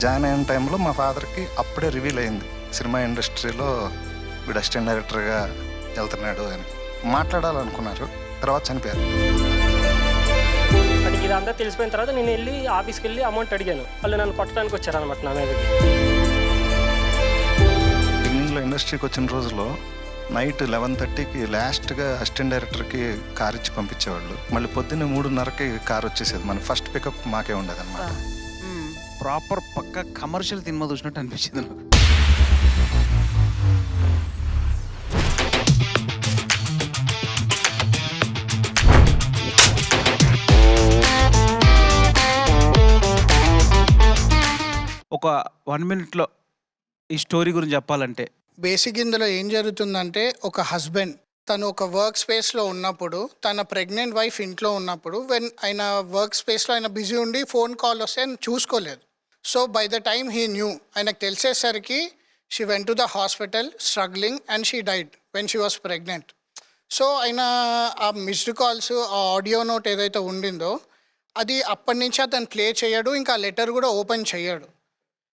Join అయిన టైంలో మా ఫాదర్కి అప్పుడే రివీల్ అయింది సినిమా ఇండస్ట్రీలో వీడు అసిస్టెంట్ డైరెక్టర్గా వెళ్తున్నాడు అని. మాట్లాడాలనుకున్నారు, తర్వాత చనిపోయారు. వాడికి ఇదంతా తెలిసిపోయిన తర్వాత నేను వెళ్ళి ఆఫీస్కి వెళ్ళి అమౌంట్ అడిగాను. వాళ్ళు నన్ను కొట్టడానికి వచ్చారనమాట నా మీదకి. బిగినింగ్లో ఇండస్ట్రీకి వచ్చిన రోజుల్లో నైట్ 11:30కి లాస్ట్గా అసిస్టెంట్ డైరెక్టర్కి కార్ ఇచ్చి పంపించేవాళ్ళు. మళ్ళీ పొద్దున్నే 3:30కి కార్ వచ్చేసేది. మన ఫస్ట్ పికప్ మాకే ఉండేది అనమాట. ప్రాపర్ పక్క కమర్షియల్ సినిమా చూసినట్టు అనిపించింది నాకు. ఒక 1 minute ఈ స్టోరీ గురించి చెప్పాలంటే బేసిక్ ఇందులో ఏం జరుగుతుందంటే, ఒక హస్బెండ్ తను ఒక వర్క్ స్పేస్లో ఉన్నప్పుడు, తన ప్రెగ్నెంట్ వైఫ్ ఇంట్లో ఉన్నప్పుడు, ఆయన వర్క్ స్పేస్లో ఆయన బిజీ ఉండి ఫోన్ కాల్ వస్తే ఆయన చూసుకోలేదు. So by the time he knew, ఆయనకు తెలిసేసరికి she went to the hospital struggling and she died when she was pregnant. So ఆయన ఆ మిస్డ్ కాల్స్, ఆ ఆడియో నోట్ ఏదైతే ఉండిందో అది అప్పటి నుంచి అతను ప్లే చేయడు, ఇంకా ఆ లెటర్ కూడా ఓపెన్ చేయడు.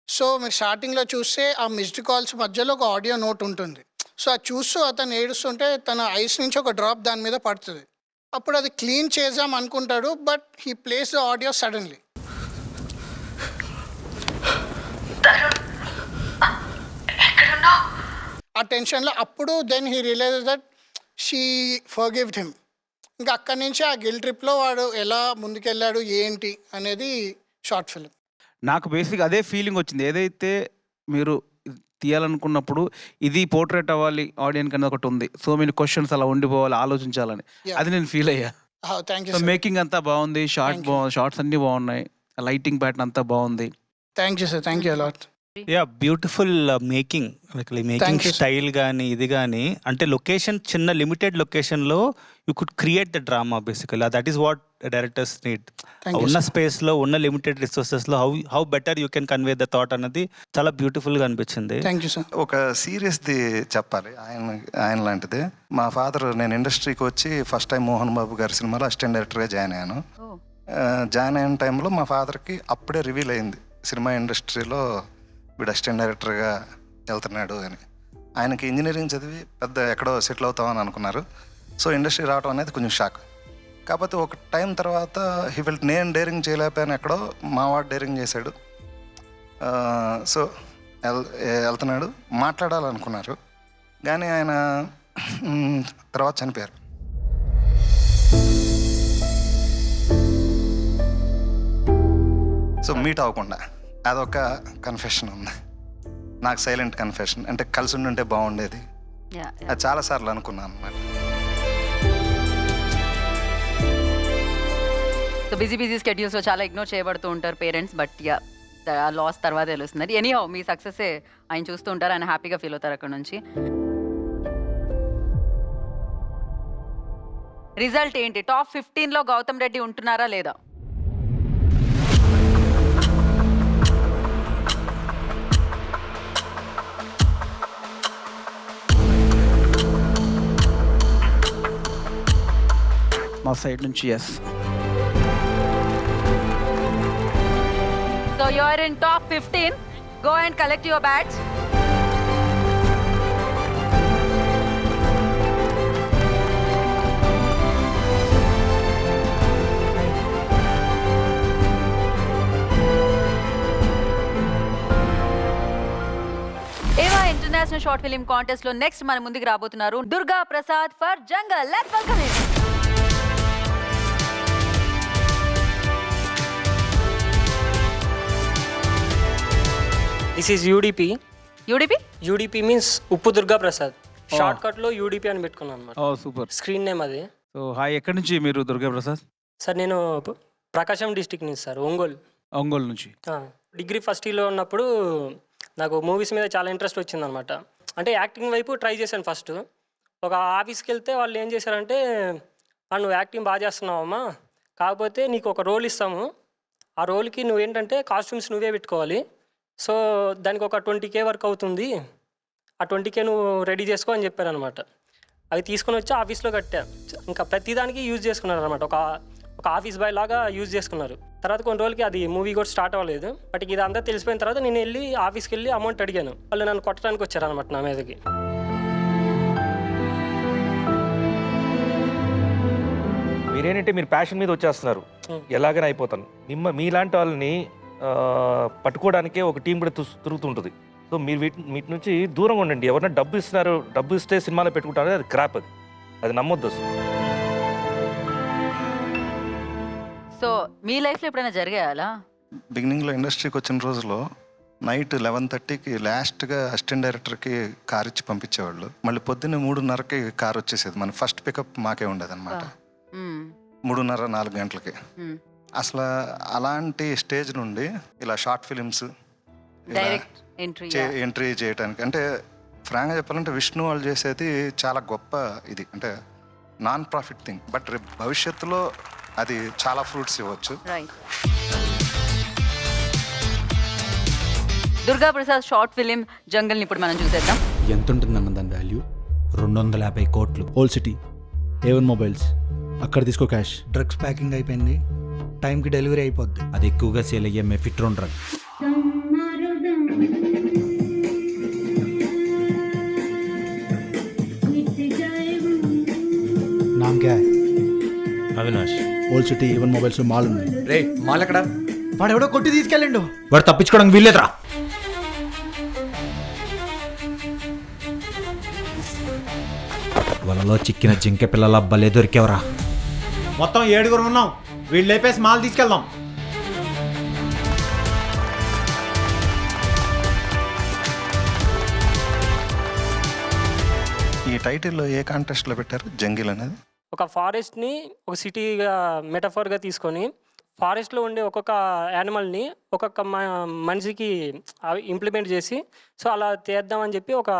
సో మీరు స్టార్టింగ్లో చూస్తే ఆ మిస్డ్ కాల్స్ మధ్యలో ఒక ఆడియో నోట్ ఉంటుంది. సో అది చూస్తూ అతను ఏడుస్తుంటే తన ఐస్ నుంచి ఒక డ్రాప్ దాని మీద పడుతుంది. అప్పుడు అది క్లీన్ చేద్దాం అనుకుంటాడు, but he plays the audio suddenly. ఆ టెన్షన్లో అప్పుడు then he realize that she forgived him. ఇంకా అక్కడి నుంచి ఆ గిల్ ట్రిప్లో వాడు ఎలా ముందుకెళ్ళాడు ఏంటి అనేది షార్ట్ ఫిలిం. నాకు బేసిక్ అదే ఫీలింగ్ వచ్చింది. ఏదైతే మీరు తీయాలనుకున్నప్పుడు ఇది పోర్ట్రేట్ అవ్వాలి ఆడియన్స్ అనేది ఒకటి ఉంది. సో మెనీ క్వశ్చన్స్ అలా ఉండిపోవాలి, ఆలోచించాలని. అది నేను ఫీల్ అయ్యా. థ్యాంక్ యూ సో మేకింగ్ అంతా బాగుంది, షార్ట్స్ అన్నీ బాగున్నాయి, లైటింగ్ ప్యాటర్న్ అంతా బాగుంది. Thank you sir, thank you a lot. Yeah beautiful making, making you, sir. Style కానీ ఇది కానీ, అంటే లొకేషన్ చిన్న లిమిటెడ్ లొకేషన్లో you could create the drama basically. That is what directors need. ఉన్న స్పేస్లో ఉన్న లిమిటెడ్ రిసోర్సెస్లో how better you can convey the thought అన్నది చాలా బ్యూటిఫుల్గా అనిపించింది. Thank you sir. ఒక సీరియస్ది చెప్పాలి, ఆయన లాంటిది. మా ఫాదర్, నేను ఇండస్ట్రీకి వచ్చి ఫస్ట్ టైం మోహన్ బాబు గారి సినిమాలో అసిస్టెంట్ డైరెక్టర్గా జాయిన్ అయ్యాను. జాయిన్ అయిన టైంలో మా ఫాదర్కి అప్పుడే రివీల్ అయింది సినిమా ఇండస్ట్రీలో వీడు అసిస్టెంట్ డైరెక్టర్గా వెళ్తున్నాడు అని. ఆయనకి ఇంజనీరింగ్ చదివి పెద్ద ఎక్కడో సెటిల్ అవుతామని అనుకున్నారు. సో ఇండస్ట్రీ రావడం అనేది కొంచెం షాక్. కాకపోతే ఒక టైం తర్వాత హీ ఫెల్ట్ నేను డేరింగ్ చేయలేకపోయాను, ఎక్కడో మా వాడు డేరింగ్ చేశాడు. సో వెళ్తున్నాడు, మాట్లాడాలనుకున్నారు, కానీ ఆయన తర్వాత చనిపోయారు. సో మీట్ అవ్వకుండా అదొక కన్ఫెషన్ ఉంది నాకు, సైలెంట్ కన్ఫెషన్. అంటే కలిసి ఉండుంటే బాగుండేది, అది చాలాసార్లు అనుకున్నాను అన్నమాట. సో బిజీ స్కెడ్యూల్స్లో చాలా ఇగ్నోర్ చేయబడుతూ ఉంటారు పేరెంట్స్. బట్ యా, ఆ లాస్ తర్వాత తెలుస్తుంది. ఎనీహౌ మీ సక్సెసే ఆయన చూస్తూ ఉంటారు, ఆయన హ్యాపీగా ఫీల్ అవుతారు అక్కడ నుంచి. రిజల్ట్ ఏంటి? టాప్ 15లో గౌతమ్ రెడ్డి ఉంటున్నారా లేదా? మా సైడ్ నుంచి yes. So you are in top 15. Go and collect your badge. ఏవా ఇంటర్నేషనల్ షార్ట్ ఫిల్మ్ కాంటెస్ట్ లో నెక్స్ట్ మన ముందుకు రాబోతున్నారు Durga Prasad for jungle. Let's welcome him. This is UDP. UDP? UDP means ఉప్పు దుర్గా ప్రసాద్. షార్ట్ కట్లో యూడిపి అని పెట్టుకున్నాను అనమాట. ఓ సూపర్. స్క్రీన్ నేమ్ అది. సో హాయ్, ఎక్కడి నుంచి మీరు దుర్గా ప్రసాద్? సార్ నేను ప్రకాశం డిస్టిక్ నుంచి సార్, ఒంగోలు నుంచి. డిగ్రీ ఫస్ట్ ఇయర్లో ఉన్నప్పుడు నాకు మూవీస్ మీద చాలా ఇంట్రెస్ట్ వచ్చిందనమాట. అంటే యాక్టింగ్ వైపు ట్రై చేశాను ఫస్ట్. ఒక ఆఫీస్కి వెళ్తే వాళ్ళు ఏం చేశారంటే, నువ్వు యాక్టింగ్ బాగా చేస్తున్నావమ్మా, కాకపోతే నీకు ఒక రోల్ ఇస్తాము, ఆ రోల్కి నువ్వేంటంటే కాస్ట్యూమ్స్ నువ్వే పెట్టుకోవాలి, సో దానికి ఒక 20K వర్క్ అవుతుంది, ఆ 20K నువ్వు రెడీ చేసుకో అని చెప్పారనమాట. అవి తీసుకొని వచ్చి ఆఫీస్లో కట్టా. ఇంకా ప్రతిదానికి యూజ్ చేసుకున్నాను అనమాట. ఒక ఒక ఆఫీస్ బాయ్ లాగా యూజ్ చేసుకున్నారు. తర్వాత కొన్ని రోజులకి అది మూవీ కూడా స్టార్ట్ అవ్వలేదు. బట్ ఇది అంతా తెలిసిపోయిన తర్వాత నేను వెళ్ళి ఆఫీస్కి వెళ్ళి అమౌంట్ అడిగాను. వాళ్ళు నన్ను కొట్టడానికి వచ్చారనమాట నా మీదకి. మీరేంటంటే మీరు ప్యాషన్ మీద వచ్చేస్తున్నారు, ఎలాగైనా అయిపోతాను. మీలాంటి వాళ్ళని పట్టుకోవడానికే ఒక టీం కూడా తిరుగుతుంటుంది. సో మీరు వీటి నుంచి దూరంగా ఉండండి. ఎవరైనా డబ్బు ఇస్తున్నారు, డబ్బు ఇస్తే సినిమాలో పెట్టుకుంటారు, అది క్రాప్, అది నమ్మొద్దు అసలు. సో మీ లైఫ్లో ఎప్పుడైనా జరిగాయాలా? బిగినింగ్లో ఇండస్ట్రీకి వచ్చిన రోజులో నైట్ 11:30కి లాస్ట్గా అసిస్టెంట్ డైరెక్టర్కి కార్ ఇచ్చి పంపించేవాళ్ళు. మళ్ళీ పొద్దున్నే 3:30కి కార్ వచ్చేసేది. మన ఫస్ట్ పికప్ మాకే ఉండేది అనమాట. 3:30-4 గంటలకి. అసలు అలాంటి స్టేజ్ నుండి ఇలా షార్ట్ ఫిలిమ్స్ డైరెక్ట్ ఎంట్రీ చేయడానికి, అంటే ఫ్రాంక్గా చెప్పాలంటే విష్ణు వాళ్ళు చేసేది చాలా గొప్ప ఇది, అంటే నాన్ ప్రాఫిట్ థింగ్. బట్ రేపు భవిష్యత్తులో అది చాలా ఫ్రూట్స్ ఇవ్వచ్చు. దుర్గా ప్రసాద్ షార్ట్ ఫిలిం జంగల్ని ఇప్పుడు మనం చూసేద్దాం. ఎంత ఉంటుందన్న దాని వాల్యూ? 250 కోట్లు. ఓల్డ్ సిటీ, A1 మొబైల్స్, అక్కడ తీసుకో క్యాష్. డ్రగ్స్ ప్యాకింగ్ అయిపోయింది, టైంకి డెలివరీ అయిపోద్ది. అది ఎక్కువగా సేల్ అయ్యే మెఫిట్రోన్ డ్రగ్. నామ్ క్యా high? Avinash. Old city A1 mobiles లో మాల్ ఉంది. రే మాల్ ఎక్కడ? వాడు ఎవడో కొట్టి తీసుకెళ్ళండు. వాడు తప్పించుకోవడానికి వీల్లేదురా. వలలో చిక్కిన జింక పిల్లల భలే దొరికేవరా. మొత్తం 7 ఉన్నాం. వీళ్ళు లేపేసి మాల్ తీసుకెళ్దాం. ఈ టైటిల్లో ఏ కాంటెస్ట్లో పెట్టారు జంగిల్ అనేది? ఒక ఫారెస్ట్ని ఒక సిటీగా మెటఫర్గా తీసుకొని ఫారెస్ట్లో ఉండే ఒక్కొక్క యానిమల్ని ఒక్కొక్క మనిషికి ఇంప్లిమెంట్ చేసి సో అలా చేద్దామని చెప్పి ఒక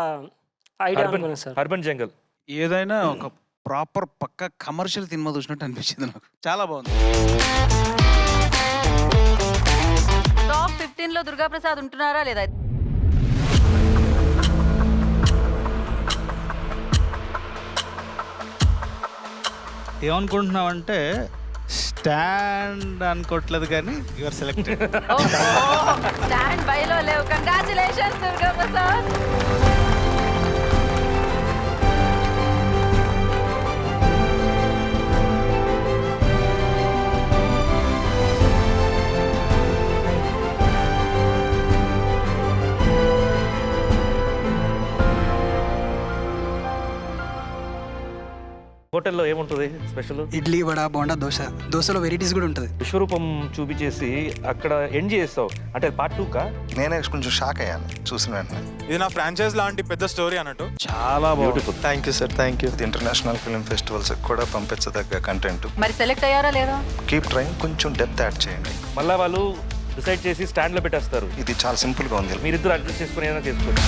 ఐడియా అనుకున్నాను సార్. అర్బన్ జంగల్ ఏదైనా ఒక ప్రాపర్ పక్క కమర్షియల్ సినిమా చూసినట్టు అనిపించింది నాకు. చాలా బాగుంది. టాప్ 15లో దుర్గా ప్రసాద్ ఉంటున్నారా లేదా? ఏమనుకుంటున్నావు స్టాండ్ అనుకోవట్లేదు కానీ యువర్ సెలెక్టెడ్. స్టాండ్ బైలో లేవు. కంగ్రాచులేషన్స్ దుర్గా ప్రసాద్. హోటల్లో ఏముంటుంది స్పెషల్? ఇడ్లీ, వడ, బోండా, దోశ. దోశలో వెరైటీస్ కూడా ఉంటుంది. విశ్వరూపం చూపించేసి అక్కడ ఎండ్ చేస్తావు అంటే పార్ట్ 2కా? నేనే కొంచెం షాక్ అయ్యాను చూసిన వెంటనే. ఇది నా ఫ్రాంచైజ్ లాంటి పెద్ద స్టోరీ అన్నట్టు. చాలా బాగుంది. Thank you sir, thank you. ఇది ఇంటర్నేషనల్ ఫిల్మ్ ఫెస్టివల్స్ కూడా పంపించదగ్గ కంటెంట్. మరి సెలెక్ట్ అయ్యారా లేదా? కీప్ ట్రైంగ్, కొంచెం డెప్త్ యాడ్ చేయండి. మళ్ళీ వాళ్ళు డిసైడ్ చేసి స్టాండ్లో పెట్టేస్తారు. ఇది చాలా సింపుల్గా ఉంది. మీరిద్దరు అడ్జస్ట్ చేసుకుని ఏదైనా చేసుకోండి.